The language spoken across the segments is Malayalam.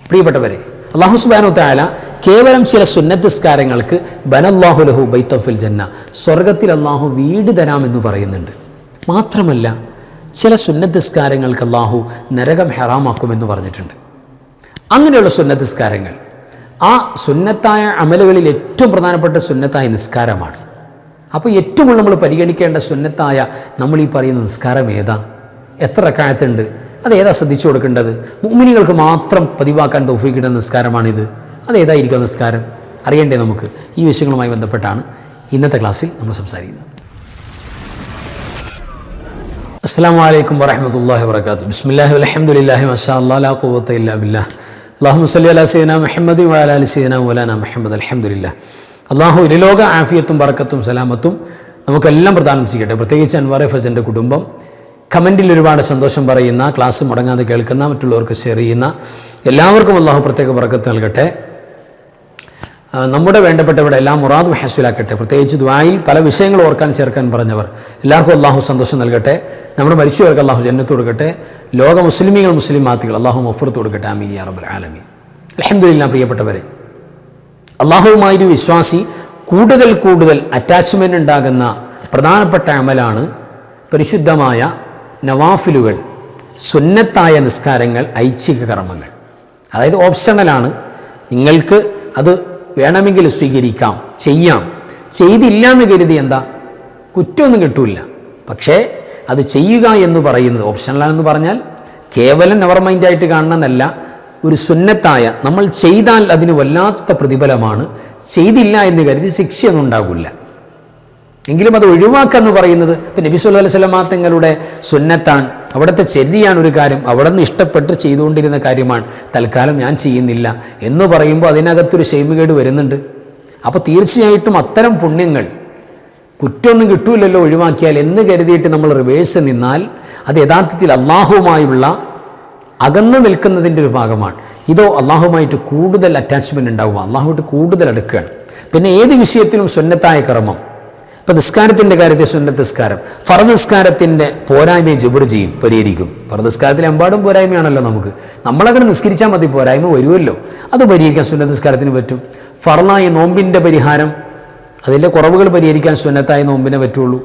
പ്രിയപ്പെട്ടവരെ, അല്ലാഹു സുബ്ഹാനഹു തആല കേവലം ചില സുന്നത്ത് നിസ്കാരങ്ങൾക്ക് ബനല്ലാഹു ലഹു ബൈത്തൻ ഫിൽ ജന്ന, സ്വർഗത്തിൽ അല്ലാഹു വീട് തരാമെന്ന് പറയുന്നുണ്ട്. മാത്രമല്ല ചില സുന്നത്ത് നിസ്കാരങ്ങൾക്ക് അല്ലാഹു നരകം ഹറാമാക്കുമെന്ന് പറഞ്ഞിട്ടുണ്ട്. അങ്ങനെയുള്ള സുന്നത്ത് നിസ്കാരങ്ങൾ ആ സുന്നത്തായ അമലുകളിൽ ഏറ്റവും പ്രധാനപ്പെട്ട സുന്നത്തായ നിസ്കാരമാണ്. അപ്പോൾ ഏറ്റവും കൂടുതൽ നമ്മൾ പരിഗണിക്കേണ്ട സുന്നത്തായ നമ്മൾ ഈ പറയുന്ന നിസ്കാരം ഏതാ, എത്ര റക്അത്തുണ്ട്, അതേതാ ശ്രദ്ധിച്ചു കൊടുക്കേണ്ടത്? മുഅ്മിനീങ്ങൾക്ക് മാത്രം പതിവാക്കാൻ തൗഫീഖ് കിട്ടുന്ന നിസ്കാരമാണിത്. അതേതായിരിക്കും നിസ്കാരം അറിയണ്ടേ? നമുക്ക് ഈ വിഷയങ്ങളുമായി ബന്ധപ്പെട്ടാണ് ഇന്നത്തെ ക്ലാസ്സിൽ നമ്മൾ സംസാരിക്കുന്നത്. അസ്സലാമു അലൈക്കും വറഹ്മത്തുള്ളാഹി വബറകാതുഹു. ബിസ്മില്ലാഹി വൽഹംദുലില്ലാഹി മാഷാ അല്ലാഹ് ലാ ഖുവത ഇല്ലാ ബില്ലാഹ്. അല്ലാഹുമ്മ സ്വല്ലി അലാ സയ്യിദിനാ മുഹമ്മദി വഅലാ ആലി സയ്യിദിനാ മൗലാനാ മുഹമ്മദ്. അൽഹംദുലില്ലാഹ്. അല്ലാഹു ഇരുലോക ആഫിയത്തും ബറക്കത്തും സലാമത്തും നമുക്കെല്ലാം പ്രദാനം ചെയ്യട്ടെ. പ്രത്യേകിച്ച് അൻവാർ ഫജൻ്റെ കുടുംബം, കമൻറ്റിൽ ഒരുപാട് സന്തോഷം പറയുന്ന, ക്ലാസ് മുടങ്ങാതെ കേൾക്കുന്ന, മറ്റുള്ളവർക്ക് ഷെയർ ചെയ്യുന്ന എല്ലാവർക്കും അല്ലാഹു പ്രത്യേക ബറക്കത്ത് നൽകട്ടെ. നമ്മുടെ വേണ്ടപ്പെട്ടവരുടെ എല്ലാം മുറാദും ഹസ്വിലാക്കട്ടെ. പ്രത്യേകിച്ച് ദുആയിൽ പല വിഷയങ്ങൾ ഓർക്കാൻ ചേർക്കാൻ പറഞ്ഞവർ എല്ലാവർക്കും അല്ലാഹു സന്തോഷം നൽകട്ടെ. നമ്മുടെ മരിച്ചവർക്ക് അല്ലാഹു ജന്നത്ത് കൊടുക്കട്ടെ. ലോക മുസ്ലിമീങ്ങൾ മുസ്ലിമാത്തുകൾ അല്ലാഹു മഗ്ഫിറത്ത് കൊടുക്കട്ടെ. ആമീൻ യാ റബ്ബൽ ആലമീൻ. അൽഹംദുലില്ലാഹ്. പ്രിയപ്പെട്ടവരെ, അല്ലാഹുവുമായൊരു വിശ്വാസി കൂടുതൽ അറ്റാച്ച്മെൻ്റ് ഉണ്ടാകുന്ന പ്രധാനപ്പെട്ട അമലാണ് പരിശുദ്ധമായ നവാഫിലുകൾ, സുന്നത്തായ നിസ്കാരങ്ങൾ, ഐച്ഛിക കർമ്മങ്ങൾ. അതായത് ഓപ്ഷണലാണ്. നിങ്ങൾക്ക് അത് വേണമെങ്കിൽ സ്വീകരിക്കാം, ചെയ്യാം. ചെയ്തില്ല എന്ന് കരുതി എന്താ കുറ്റമൊന്നും കിട്ടൂല. പക്ഷേ അത് ചെയ്യുക എന്ന് പറയുന്നത് ഓപ്ഷണലാണെന്ന് പറഞ്ഞാൽ കേവലം നെവർ മൈൻഡായിട്ട് കാണണമെന്നല്ല. ഒരു സുന്നത്തായ നമ്മൾ ചെയ്താൽ അതിന് വല്ലാത്ത പ്രതിഫലമാണ്. ചെയ്തില്ല എന്ന് കരുതി ശിക്ഷയൊന്നും ഉണ്ടാകില്ല. എങ്കിലും അത് ഒഴിവാക്കാന്ന് പറയുന്നത് ഇപ്പം നബി സല്ലല്ലാഹു അലൈഹി വസല്ലം തങ്ങളുടെ സുന്നത്താണ്, അവിടുത്തെ ചര്യയാണ് ഒരു കാര്യം, അവിടെ നിന്ന് ഇഷ്ടപ്പെട്ട് ചെയ്തുകൊണ്ടിരുന്ന കാര്യമാണ്. തൽക്കാലം ഞാൻ ചെയ്യുന്നില്ല എന്ന് പറയുമ്പോൾ അതിനകത്തൊരു ക്ഷേമകേട് വരുന്നുണ്ട്. അപ്പോൾ തീർച്ചയായിട്ടും അത്തരം പുണ്യങ്ങൾ കുറ്റമൊന്നും കിട്ടൂലല്ലോ ഒഴിവാക്കിയാൽ എന്ന് കരുതിയിട്ട് നമ്മൾ റിവേഴ്സ് നിന്നാൽ അത് യഥാർത്ഥത്തിൽ അള്ളാഹുവുമായുള്ള അകന്നു നിൽക്കുന്നതിൻ്റെ ഒരു ഭാഗമാണ്. ഇതോ അള്ളാഹുമായിട്ട് കൂടുതൽ അറ്റാച്ച്മെൻറ്റ് ഉണ്ടാവുക, അള്ളാഹുമായിട്ട് കൂടുതൽ അടുക്കുകയാണ്. പിന്നെ ഏത് വിഷയത്തിലും സുന്നത്തായ കർമ്മം, ഇപ്പം നിസ്കാരത്തിൻ്റെ കാര്യത്തിൽ സുന്നത്ത് നിസ്കാരം, ഫർദ് നിസ്കാരത്തിൻ്റെ പോരായ്മയെ ജബർ ചെയ്യും, പരിഹരിക്കും. ഫർദ് നിസ്കാരത്തിൽ എമ്പാടും പോരായ്മയാണല്ലോ നമുക്ക്. നമ്മളങ്ങനെ നിസ്കരിച്ചാൽ മതി, പോരായ്മ വരുമല്ലോ, അത് പരിഹരിക്കാൻ സുന്നത്ത് നിസ്കാരത്തിന് പറ്റും. ഫർളായ നോമ്പിൻ്റെ പരിഹാരം, അതിൻ്റെ കുറവുകൾ പരിഹരിക്കാൻ സുന്നത്തായ നോമ്പിനെ പറ്റുള്ളൂ.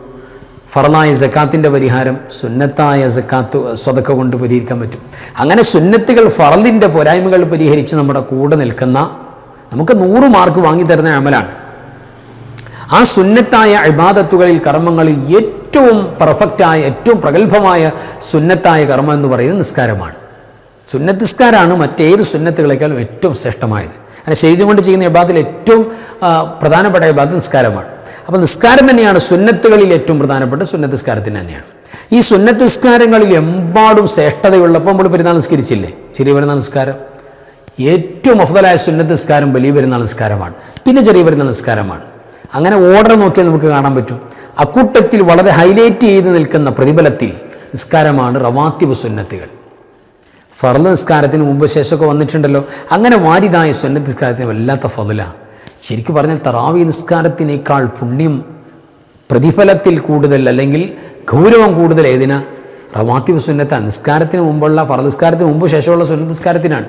ഫർളായ സക്കാത്തിൻ്റെ പരിഹാരം സുന്നത്തായ സക്കാത്ത് സ്വതക്ക കൊണ്ട് പരിഹരിക്കാൻ പറ്റും. അങ്ങനെ സുന്നത്തുകൾ ഫർളിൻ്റെ പോരായ്മകൾ പരിഹരിച്ച് നമ്മുടെ കൂടെ നിൽക്കുന്ന, നമുക്ക് 100 മാർക്ക് വാങ്ങിത്തരുന്ന അമലാണ്. ആ സുന്നത്തായ ഇബാദത്തുകളിൽ, കർമ്മങ്ങളിൽ ഏറ്റവും പെർഫെക്റ്റായ, ഏറ്റവും പ്രഗത്ഭമായ സുന്നത്തായ കർമ്മം എന്ന് പറയുന്നത് നിസ്കാരമാണ്. സുന്നത്ത് നിസ്കാരമാണ് മറ്റേത് സുന്നത്തുകളെക്കാളും ഏറ്റവും ശ്രേഷ്ഠമായത്. അങ്ങനെ ചെയ്തുകൊണ്ട് ചെയ്യുന്ന ഇബാദത്തിൽ ഏറ്റവും പ്രധാനപ്പെട്ട ഇബാദത്ത് നിസ്കാരമാണ്. അപ്പോൾ നിസ്കാരം തന്നെയാണ് സുന്നത്തുകളിൽ ഏറ്റവും പ്രധാനപ്പെട്ട സുന്നത്ത് നിസ്കാരത്തിന് തന്നെയാണ്. ഈ സുന്നത്ത് നിസ്കാരങ്ങളിൽ എമ്പാടും ശ്രേഷ്ഠതയുള്ളപ്പോൾ നമ്മൾ പെരുന്നാൾ നിസ്കരിച്ചില്ലേ, ചെറിയ പെരുന്നാൾ നിസ്കാരം. ഏറ്റവും അഫ്ദലായ സുന്നത്ത് നിസ്കാരം വലിയ പെരുന്നാൾ നിസ്കാരമാണ്, പിന്നെ ചെറിയ പെരുന്നാൾ നിസ്കാരമാണ്. അങ്ങനെ ഓർഡർ നോക്കിയാൽ നമുക്ക് കാണാൻ പറ്റും. അക്കൂട്ടത്തിൽ വളരെ ഹൈലൈറ്റ് ചെയ്ത് നിൽക്കുന്ന പ്രതിഫലത്തിൽ നിസ്കാരമാണ് റവാത്തിബ് സുന്നത്തുകൾ. ഫർള് നിസ്കാരത്തിന് മുമ്പ് ശേഷമൊക്കെ വന്നിട്ടുണ്ടല്ലോ. അങ്ങനെ വാരിതായ സുന്നത്ത് നിസ്കാരത്തിന് വല്ലാത്ത ഫضലാണ്. ശരിക്കും പറഞ്ഞാൽ തറാവി നിസ്കാരത്തിനേക്കാൾ പുണ്യം, പ്രതിഫലത്തിൽ കൂടുതൽ അല്ലെങ്കിൽ ഗൗരവം കൂടുതൽ ഏതിനാ? റവാത്തിബ് സുന്നത്താണ്. നിസ്കാരത്തിന് മുമ്പുള്ള, ഫർള് നിസ്കാരത്തിന് മുമ്പ് ശേഷമുള്ള സുന്നത്ത് നിസ്കാരത്തിനാണ്.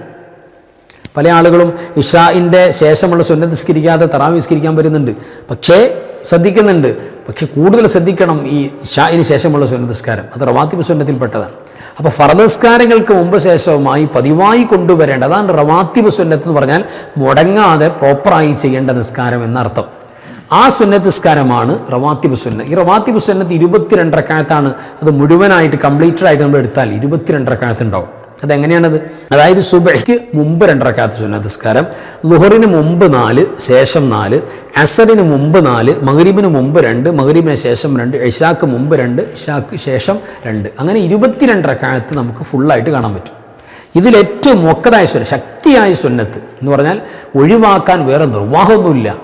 പല ആളുകളും ഇഷാഇൻ്റെ ശേഷമുള്ള സുന്നത്ത് നിസ്കരിക്കാതെ തറാവി നിസ്കരിക്കാൻ വരുന്നുണ്ട്, പക്ഷേ ശ്രദ്ധിക്കുന്നുണ്ട്. പക്ഷേ കൂടുതൽ ശ്രദ്ധിക്കണം ഈ ഇഷാഇന് ശേഷമുള്ള സുന്നത്ത് നിസ്കാരം, അത് റവാത്തിബ് സുന്നത്തിൽപ്പെട്ടതാണ്. അപ്പോൾ ഫർദ് നിസ്കാരങ്ങൾക്ക് മുമ്പ് ശേഷവുമായി പതിവായി കൊണ്ടുവരേണ്ട, അതാണ് റവാത്തിബ് സുന്നത്ത് എന്ന് പറഞ്ഞാൽ മുടങ്ങാതെ പ്രോപ്പറായി ചെയ്യേണ്ട നിസ്കാരം എന്നർത്ഥം. ആ സുന്നത്ത് നിസ്കാരമാണ് റവാത്തിബ് സുന്നത്ത്. ഈ റവാത്തിബ് സുന്നത്ത് 22 റക്അത്താണ്. അത് മുഴുവനായിട്ട് കംപ്ലീറ്റഡ് ആയിട്ട് നമ്മൾ എടുത്താൽ 22 റക്അത്ത് ഉണ്ടാവും. അതെങ്ങനെയാണത്? അതായത് സുബഹിക്ക് മുമ്പ് 2 റക്അത്ത് സുന്നത്ത് നിസ്കാരം, ളുഹറിന് മുമ്പ് 4, ശേഷം 4, അസറിന് മുമ്പ് 4, മഗ്രിബിന് മുമ്പ് 2, മഗ്രിബിന് ശേഷം 2, ഇശാക്ക് മുമ്പ് 2, ഇശാക്ക് ശേഷം 2. അങ്ങനെ 22 റക്അത്ത് നമുക്ക് ഫുള്ളായിട്ട് കാണാൻ പറ്റും. ഇതിലേറ്റവും മുഅക്കദായ സുന്നത്ത്, ശക്തിയായ സുന്നത്ത് എന്ന് പറഞ്ഞാൽ ഒഴിവാക്കാൻ വേറെ നിർവാഹമൊന്നുമില്ല,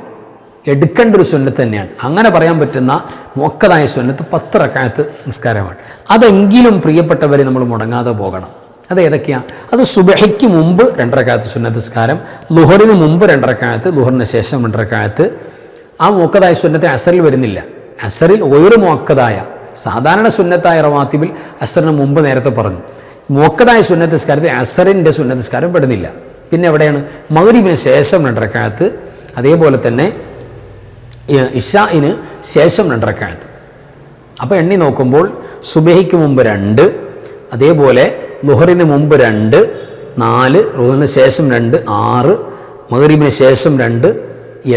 എടുക്കേണ്ട ഒരു സുന്നത്ത് തന്നെയാണ്. അങ്ങനെ പറയാൻ പറ്റുന്ന മുഅക്കദായ സുന്നത്ത് 10 റക്അത്ത് നിസ്കാരമാണ്. അതെങ്കിലും പ്രിയപ്പെട്ടവരെ നമ്മൾ മുടങ്ങാതെ പോകണം. അത് ഏതൊക്കെയാണ്? അത് സുബഹിക്ക് മുമ്പ് 2 റക്അത്ത് സുന്നത്ത് നിസ്കാരം, ളുഹറിന് മുമ്പ് 2 റക്അത്ത്, ളുഹറിന് ശേഷം 2 റക്അത്ത്. ആ മുഅക്കദായ സുന്നത്ത് അസറിൽ വരുന്നില്ല. അസറിൽ ഒരു മുഅക്കദായ സാധാരണ സുന്നത്തായ റവാത്തിബിൽ അസറിന് മുമ്പ് നേരത്തെ പറഞ്ഞു. മുഅക്കദായ സുന്നത്ത് നിസ്കാരത്തിൽ അസറിൻ്റെ സുന്നത്ത് നിസ്കാരം പെടുന്നില്ല. പിന്നെ എവിടെയാണ് മഗ്രിബിന് ശേഷം 2 റക്അത്ത്, അതേപോലെ തന്നെ ഇശാഇന് ശേഷം 2 റക്അത്ത്. അപ്പോൾ എണ്ണി നോക്കുമ്പോൾ സുബഹിക്ക് മുമ്പ് 2, അതേപോലെ ളുഹറിന് മുമ്പ് 2, 4, ളുഹറിന് ശേഷം 2, 6, മഗ്രിബിന് ശേഷം 2,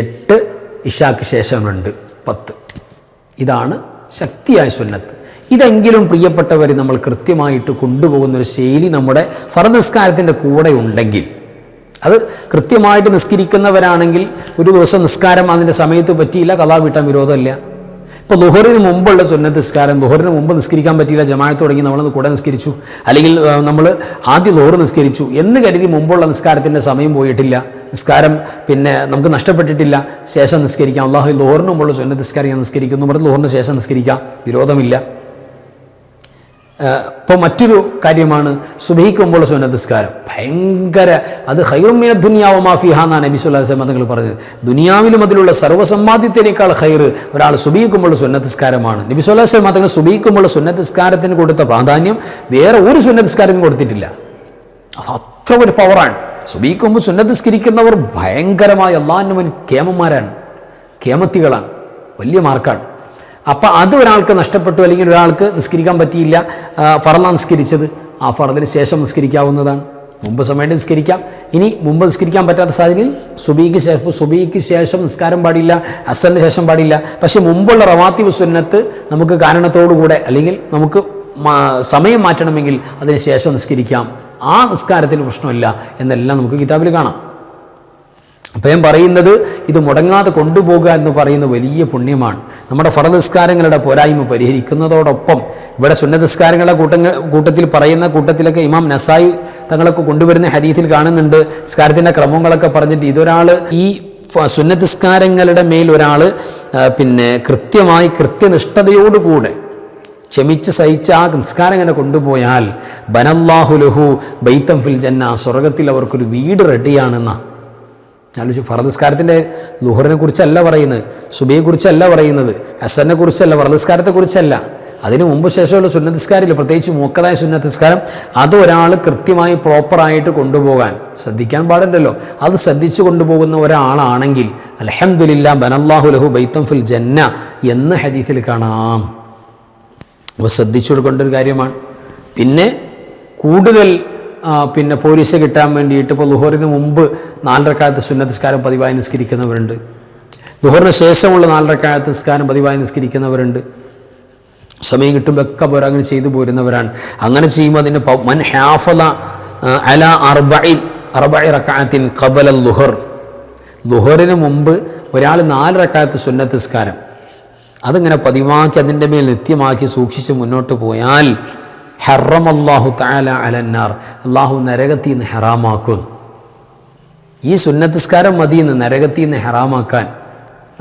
8, ഇശാക്ക് ശേഷം 2, 10. ഇതാണ് ശക്തിയായ സുന്നത്ത്. ഇതെങ്കിലും പ്രിയപ്പെട്ടവർ നമ്മൾ കൃത്യമായിട്ട് കൊണ്ടുപോകുന്നൊരു ശൈലി നമ്മുടെ ഫർദ് നിസ്കാരത്തിൻ്റെ കൂടെ ഉണ്ടെങ്കിൽ, അത് കൃത്യമായിട്ട് നിസ്കരിക്കുന്നവരാണെങ്കിൽ ഒരു ദിവസം നിസ്കാരം അതിൻ്റെ സമയത്ത് പറ്റിയില്ല, ഖളാ വീട്ടാൻ വിരോധമില്ല. ഇപ്പോൾ ളുഹറിന് മുമ്പുള്ള സുന്നത്ത് നിസ്കാരം, ളുഹറിന് മുമ്പ് നിസ്കരിക്കാൻ പറ്റിയില്ല, ജമാഅത്ത് തുടങ്ങി നമ്മളൊന്ന് കൂടെ നിസ്കരിച്ചു, അല്ലെങ്കിൽ നമ്മൾ ആദ്യം ളുഹർ നിസ്കരിച്ചു എന്ന് കരുതി മുമ്പുള്ള നിസ്കാരത്തിൻ്റെ സമയം പോയിട്ടില്ല, നിസ്കാരം പിന്നെ നമുക്ക് നഷ്ടപ്പെട്ടിട്ടില്ല, ശേഷം നിസ്കരിക്കാം. അല്ലാഹു ളുഹറിന് മുമ്പുള്ള സുന്നത്ത് നിസ്കാരം ഞാൻ നിസ്കരിക്കുന്നു പറഞ്ഞ് ളുഹറിന് ശേഷം നിസ്കരിക്കാം, വിരോധമില്ല. ഇപ്പോൾ മറ്റൊരു കാര്യമാണ് സുബഹിക്ക് മുമ്പുള്ള സുന്നത്ത് നിസ്കാരം. ഭയങ്കര അത് ഖൈറും മിന ദുനിയാ വമാ ഫീഹാ എന്നാണ് നബി സല്ലല്ലാഹു അലൈഹി വസല്ലം തങ്ങൾ പറഞ്ഞത്. ദുനിയാവിലും അതിലുള്ള സർവ്വസമ്പാദ്യത്തിനേക്കാൾ ഖൈർ ഒരാൾ സുബഹിക്ക് മുമ്പുള്ള സുന്നത്ത് നിസ്കാരമാണ്. നബി സല്ലല്ലാഹു അലൈഹി വസല്ലം തങ്ങൾ സുബഹിക്ക് മുമ്പുള്ള സുന്നത്ത് നിസ്കാരത്തിന് കൊടുത്ത പ്രാധാന്യം വേറെ ഒരു സുന്നത്ത് നിസ്കാരത്തിനും കൊടുത്തിട്ടില്ല. അത് അത്ര ഒരു പവറാണ്. സുബഹിക്ക് മുമ്പ് സുന്നത്ത് നിസ്കരിക്കുന്നവർ ഭയങ്കരമായ അല്ലാഹുവിൻ്റെ മുന്നിൽ കേമന്മാരാണ്, കേമത്തികളാണ്, വലിയ മാർക്കാണ്. അപ്പം അത് ഒരാൾക്ക് നഷ്ടപ്പെട്ടു, അല്ലെങ്കിൽ ഒരാൾക്ക് നിസ്കരിക്കാൻ പറ്റിയില്ല, ഫർളാണ് നിസ്കരിച്ചത്, ആ ഫർദിന് ശേഷം നിസ്കരിക്കാവുന്നതാണ്. മുമ്പ് സമയത്ത് നിസ്കരിക്കാം. ഇനി മുമ്പ് നിസ്കരിക്കാൻ പറ്റാത്ത സാഹചര്യം സുബഹിക്ക് ശേഷം നിസ്കാരം പാടില്ല, അസറിന് ശേഷം പാടില്ല. പക്ഷെ മുമ്പുള്ള റവാത്തിബ് സുന്നത്ത് നമുക്ക് കാരണത്തോടുകൂടെ അല്ലെങ്കിൽ നമുക്ക് സമയം മാറ്റണമെങ്കിൽ അതിന് ശേഷം നിസ്കരിക്കാം, ആ നിസ്കാരത്തിന് പ്രശ്നമില്ല എന്നെല്ലാം നമുക്ക് കിതാബിൽ കാണാം. അപ്പം ഞാൻ പറയുന്നത് ഇത് മുടങ്ങാതെ കൊണ്ടുപോകുക എന്ന് പറയുന്ന വലിയ പുണ്യമാണ്. നമ്മുടെ ഫർദ് നിസ്കാരങ്ങളുടെ പോരായ്മ പരിഹരിക്കുന്നതോടൊപ്പം ഇവിടെ സുന്നത്ത് നിസ്കാരങ്ങളുടെ കൂട്ടത്തിൽ പറയുന്ന കൂട്ടത്തിലൊക്കെ ഇമാം നസായി തങ്ങളൊക്കെ കൊണ്ടുവരുന്ന ഹദീസിൽ കാണുന്നുണ്ട്, നിസ്കാരത്തിൻ്റെ ക്രമങ്ങളൊക്കെ പറഞ്ഞിട്ട് ഇതൊരാൾ ഈ സുന്നത്ത് നിസ്കാരങ്ങളുടെ മേൽ ഒരാൾ പിന്നെ കൃത്യമായി കൃത്യനിഷ്ഠതയോടുകൂടെ ക്ഷമിച്ച് സഹിച്ച് ആ നിസ്കാരം ഇങ്ങനെ കൊണ്ടുപോയാൽ ബനല്ലാഹു ലഹു ബൈത്തം ഫിൽ ജന്ന, സ്വർഗത്തിൽ അവർക്കൊരു വീട് റെഡിയാണെന്നാ. ആലോചിച്ചു. ഫർദ് നിസ്കാരത്തിൻ്റെ ളുഹറിനെ കുറിച്ചല്ല പറയുന്നത്, സുബഹിയെ കുറിച്ചല്ല പറയുന്നത്, അസറിനെ കുറിച്ചല്ല, ഫർദ് നിസ്കാരത്തെക്കുറിച്ചല്ല. അതിന് മുമ്പ് ശേഷമുള്ള സുന്നത്ത് നിസ്കാരമില്ല, പ്രത്യേകിച്ച് മുഅക്കദായ സുന്നത്ത് നിസ്കാരം, അത് ഒരാൾ കൃത്യമായി പ്രോപ്പറായിട്ട് കൊണ്ടുപോകാൻ ശ്രദ്ധിക്കാൻ പാടുണ്ടല്ലോ. അത് ശ്രദ്ധിച്ചു കൊണ്ടുപോകുന്ന ഒരാളാണെങ്കിൽ അൽഹംദുലില്ലാ ബനല്ലാഹു ലഹു ബൈത്തം ഫിൽ ജന്ന എന്ന് ഹദീസിൽ കാണാം. അപ്പോൾ ശ്രദ്ധിച്ചു കൊടുക്കേണ്ട ഒരു കാര്യമാണ്. പിന്നെ കൂടുതൽ പിന്നെ പോലീസ് കിട്ടാൻ വേണ്ടിയിട്ട് ഇപ്പോൾ ളുഹറിന് മുമ്പ് 4 റക്അത്ത് സുന്നത്ത് നിസ്കാരം പതിവായി നിസ്കരിക്കുന്നവരുണ്ട്, ളുഹറിന് ശേഷമുള്ള 4 റക്അത്ത് നിസ്കാരം പതിവായി നിസ്കരിക്കുന്നവരുണ്ട്. സമയം കിട്ടുമ്പോൾ ഒക്കെ അവർ അങ്ങനെ ചെയ്തു പോരുന്നവരാണ്. അങ്ങനെ ചെയ്യുമ്പോൾ അതിൻ്റെ മൻ ഹാഫള അലാ അർബഇ റക്അത്തിൻ ഖബല ളുഹർ, ളുഹറിന് മുമ്പ് ഒരാൾ 4 റക്അത്ത് സുന്നത്ത് നിസ്കാരം അതിങ്ങനെ പതിവാക്കി അതിൻ്റെ മേൽ നിത്യമാക്കി സൂക്ഷിച്ച് മുന്നോട്ട് പോയാൽ ഹറമല്ലാഹു തആല അലന്നാർ, അള്ളാഹു നരകത്തിൽ നിന്ന് ഹറാമാക്കും. ഈ സുന്നത്ത് നിസ്കാരം മതിയെന്ന് നരകത്തിൽ നിന്ന് ഹറാമാക്കാൻ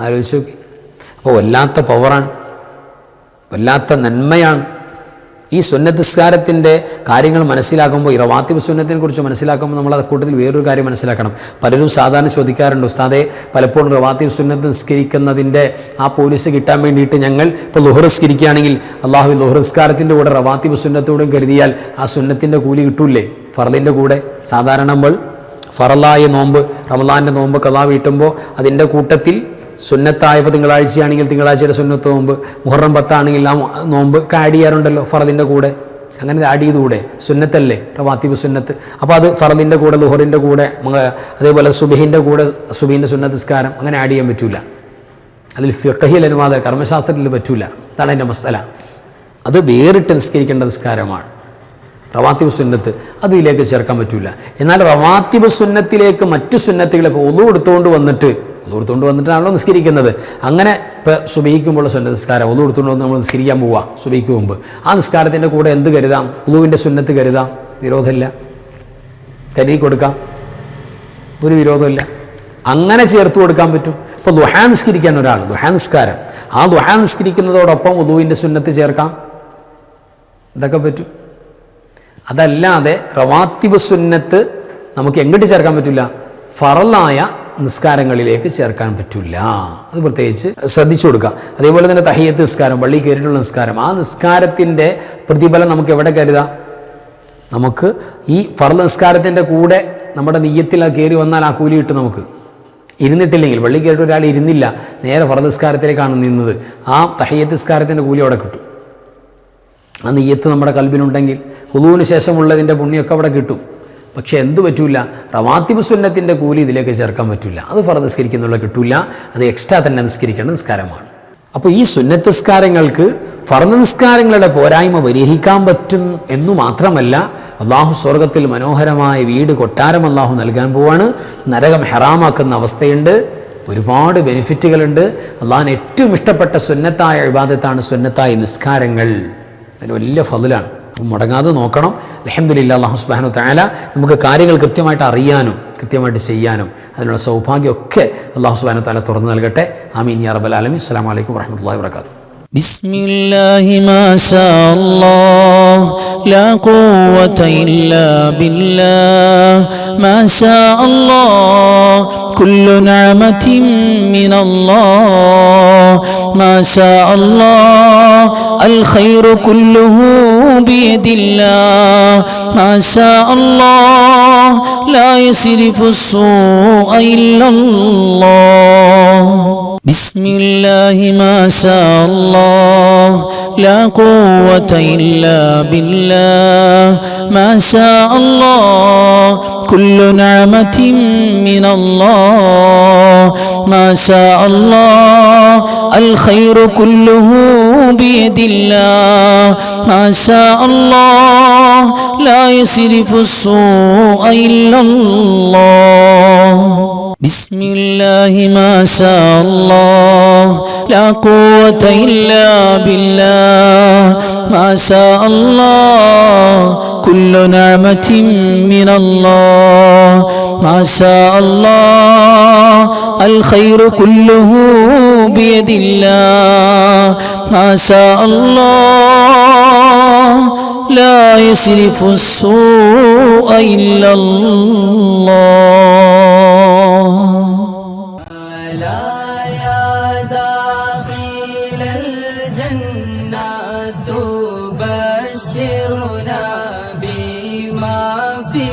ആലോചിച്ച് നോക്കി. അപ്പോൾ വല്ലാത്ത പവറാണ്, വല്ലാത്ത നന്മയാണ്. ഈ സുന്നത്ത് നിസ്കാരത്തിൻ്റെ കാര്യങ്ങൾ മനസ്സിലാക്കുമ്പോൾ, ഈ റവാത്തിബ് സുന്നത്തിനെ കുറിച്ച് മനസ്സിലാക്കുമ്പോൾ നമ്മൾ അത് കൂട്ടത്തിൽ വേറൊരു കാര്യം മനസ്സിലാക്കണം. പലരും സാധാരണ ചോദിക്കാറുണ്ട്, ഉസ്താദെ പലപ്പോഴും റവാത്തിബ് സുന്നത്ത് നിസ്കരിക്കുന്നതിൻ്റെ ആ പോലീസ് കിട്ടാൻ വേണ്ടിയിട്ട് ഞങ്ങൾ ഇപ്പോൾ ളുഹർ നിസ്കരിക്കുകയാണെങ്കിൽ അള്ളാഹു ളുഹർ നിസ്കാരത്തിൻ്റെ കൂടെ റവാത്തിബ് സുന്നത്തോടും കരുതിയാൽ ആ സുന്നത്തിൻ്റെ കൂലി കിട്ടൂലേ ഫർദിൻ്റെ കൂടെ? സാധാരണ നമ്മൾ ഫറലായ നോമ്പ്, റമളാൻ്റെ നോമ്പ് ഖളാ വീട്ടുമ്പോൾ അതിൻ്റെ കൂട്ടത്തിൽ സുന്നത്തായപ്പോൾ തിങ്കളാഴ്ചയാണെങ്കിൽ തിങ്കളാഴ്ചയുടെ സുന്നത്ത് നോമ്പ്, മുഹറം 10 ആണെങ്കിൽ ആ നോമ്പ് ആഡ് ചെയ്യാറുണ്ടല്ലോ ഫറദിൻ്റെ കൂടെ. അങ്ങനെ ആഡ് ചെയ്തുകൂടെ? സുന്നത്തല്ലേ റവാത്തിബ് സുന്നത്ത്. അപ്പോൾ അത് ഫറദിൻ്റെ കൂടെ, ളുഹറിൻ്റെ കൂടെ, അതേപോലെ സുബഹിൻ്റെ കൂടെ സുബഹിൻ്റെ സുന്നത്ത് നിസ്കാരം അങ്ങനെ ആഡ് ചെയ്യാൻ പറ്റൂല. അതിൽ ഫിഖഹിൽ അനുവാദം, കർമ്മശാസ്ത്രത്തിൽ പറ്റൂല. അതാണ് എൻ്റെ മസല. അത് വേറിട്ട് നിസ്കരിക്കേണ്ട നിസ്കാരമാണ്. റവാത്തിബ് സുന്നത്ത് അതിലേക്ക് ചേർക്കാൻ പറ്റൂല. എന്നാൽ റവാത്തിബ് സുന്നത്തിലേക്ക് മറ്റു സുന്നത്തുകളെ ഒളു എടുത്തുകൊണ്ട് വന്നിട്ടാണല്ലോ നിസ്കരിക്കുന്നത്. അങ്ങനെ ഇപ്പോൾ സുബഹിക്കുമ്പോൾ സുന്നത്ത് നിസ്കാരം ഒളു എടുത്തുകൊണ്ട് വന്ന് നമ്മൾ നിസ്കരിക്കാൻ പോവുക സുബഹിക്ക് മുമ്പ്, ആ നിസ്കാരത്തിൻ്റെ കൂടെ എന്ത് കരുതാം? ഉളുവിൻ്റെ സുന്നത്ത് കരുതാം, വിരോധമില്ല. കരുതി കൊടുക്കാം, ഒരു വിരോധമില്ല. അങ്ങനെ ചേർത്ത് കൊടുക്കാൻ പറ്റും. ഇപ്പോൾ ദുഹാ നിസ്കരിക്കാൻ ഒരാൾ ദുഹാ നിസ്കാരം, ആ ദുഹാ നിസ്കരിക്കുന്നതോടൊപ്പം ഉളുവിൻ്റെ സുന്നത്ത് ചേർക്കാം, ഇതൊക്കെ പറ്റും. അതല്ലാതെ റവാത്തിബ് സുന്നത്ത് നമുക്ക് എങ്ങോട്ട് ചേർക്കാൻ പറ്റില്ല? ഫറലായ നിസ്കാരങ്ങളിലേക്ക് ചേർക്കാൻ പറ്റില്ല. അത് പ്രത്യേകിച്ച് ശ്രദ്ധിച്ചു കൊടുക്കുക. അതേപോലെ തന്നെ തഹിയ്യത്ത് നിസ്കാരം, പള്ളി കയറിയിട്ടുള്ള നിസ്കാരം, ആ നിസ്കാരത്തിൻ്റെ പ്രതിഫലം നമുക്ക് എവിടെ കരുതാം? നമുക്ക് ഈ ഫർള് നിസ്കാരത്തിൻ്റെ കൂടെ നമ്മുടെ നിയ്യത്തിൽ അത് കയറി വന്നാൽ ആ കൂലി കിട്ടും നമുക്ക്. ഇരുന്നിട്ടില്ലെങ്കിൽ, പള്ളി കയറിയിട്ട് ഒരാൾ ഇരുന്നില്ല, നേരെ ഫർദ് നിസ്കാരത്തിലേക്കാണ് നിന്നത്, ആ തഹിയ്യത്ത് നിസ്കാരത്തിൻ്റെ കൂലി അവിടെ കിട്ടും. ആ നിയ്യത്ത് നമ്മുടെ കൽബിലുണ്ടെങ്കിൽ വുളൂവിന് ശേഷമുള്ളതിൻ്റെ പുണ്യമൊക്കെ അവിടെ കിട്ടും. പക്ഷേ എന്തു പറ്റൂല, റവാത്തിബ് സുന്നത്തിൻ്റെ കൂലി ഇതിലേക്ക് ചേർക്കാൻ പറ്റില്ല. അത് ഫർദ് നിസ്കരിക്കുന്നുള്ള കിട്ടില്ല, അത് എക്സ്ട്രാ തന്നെ നിസ്കരിക്കേണ്ട നിസ്കാരമാണ്. അപ്പോൾ ഈ സുന്നത്ത് നിസ്കാരങ്ങൾക്ക് ഫർദ് നിസ്കാരങ്ങളുടെ പോരായ്മ പരിഹരിക്കാൻ പറ്റും എന്നു മാത്രമല്ല, അള്ളാഹു സ്വർഗത്തിൽ മനോഹരമായ വീട് കൊട്ടാരം അള്ളാഹു നൽകാൻ പോവാണ്. നരകം ഹെറാമാക്കുന്ന അവസ്ഥയുണ്ട്. ഒരുപാട് ബെനിഫിറ്റുകളുണ്ട്. അള്ളാഹിന് ഏറ്റവും ഇഷ്ടപ്പെട്ട സുന്നത്തായ ഇബാദത്താണ് സുന്നത്തായ നിസ്കാരങ്ങൾ. അതിന് വലിയ ഫضലാണ്. മുടങ്ങാതെ നോക്കണം. അൽഹംദുലില്ലാഹ്, അല്ലാഹു സുബ്ഹാനഹു വ തആല നമുക്ക് കാര്യങ്ങൾ കൃത്യമായിട്ട് അറിയാനും കൃത്യമായിട്ട് ചെയ്യാനും അതിനുള്ള സൗഭാഗ്യമൊക്കെ അല്ലാഹു സുബ്ഹാനഹു വ തആല തുറന്നു നൽകട്ടെ. ആമീൻ യാ റബ്ബൽ ആലമീൻ. അസ്സലാമു അലൈക്കും വറഹ്മത്തുള്ളാഹി വബറകാതുഹു. ബിസ്മില്ലാഹി മാ ശാ അല്ലാഹ് ലാ ഖുവത ഇല്ലാ ബില്ലാഹ് മാ ശാ അല്ലാഹ് കുല്ലു നിഅമതിൻ മിനല്ലാഹ് മാ ശാ അല്ലാഹ് അൽ ഖൈറു കുല്ലുഹു ബിയദില്ലാഹ് മാ ശാ അല്ലാഹ് ലാ യസ്രിഫു السوء إلا الله بسم الله ما شاء الله لا قوة إلا بالله ما شاء الله كل نعمة من الله ما شاء الله الخير كله بيد الله ما شاء الله لا يصرف السوء إلا الله بسم الله ما شاء الله لا قوة إلا بالله ما شاء الله كل نعمة من الله ما شاء الله الخير كله بيد الله ما شاء الله لا يصرف السوء إلا الله لا يا داخل الجنة تبشرنا بما في